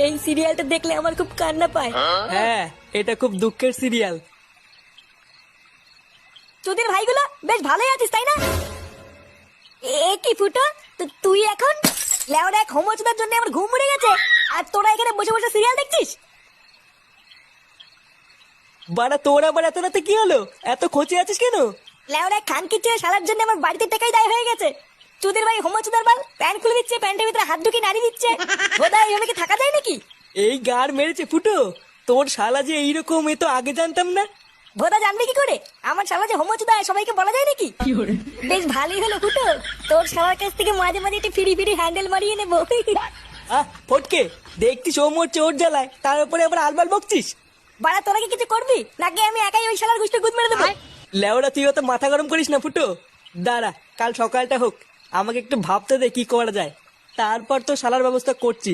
এই সিরিয়ালটা দেখলে আমার খুব কান্না পায়। হ্যাঁ, এটা খুব দুঃখের সিরিয়াল। তোদের ভাইগুলো বেশ ভালোই আছিস তাই না? এ কি ফুটো, তুই এখন লেওরা এক হোমোচুদার জন্য আমার ঘুম উড়ে গেছে, আর তোরা এখানে বসে বসে সিরিয়াল দেখছিস? বাড়া তোর আবার এত রাতে কি হলো? এত খোঁচে আছিস কেন? লেওরা খানকির ছেলে শালার জন্য আমার বাড়িতে টাকাই দায় হয়ে গেছে। তোদের ভাই হোমোচুদার বাল প্যান্ট খুলে দিচ্ছে, প্যান্টের ভিতরে হাত ঢুকিয়ে নাড়ি দিচ্ছে। বোধা এইভাবে কি থাকা যায় নাকি? এই গার মেরেছে ফুটো, তোর শালা যে এইরকম, এ তো আগে জানতাম না। ভোদা জানবে কি করে আমার শালা যে হোমোচুদা সবাইকে বলা যায় নাকি? বেশ ভালোই হলো ফুটো, তোর শালার কাছ থেকে মাঝে মাঝে একটু ফিরি ফিরি হ্যান্ডেল মারিয়ে নেবো। ফটকে, দেখতিস ও মোর চোর জ্বালায়, তার উপরে আবার আলবাল বকছিস। বাড়া তোরা কি কিছু করবি নাকি আমি একাই ওই শালার গুষ্টি গুদ মেরে দেবো? লেওড়া তুই অত মাথা গরম করিস না ফুটো। দাঁড়া, কাল সকালটা হোক, আমাকে একটু ভাবতে দে কি করা যায়, তারপর তো শালার ব্যবস্থা করছি।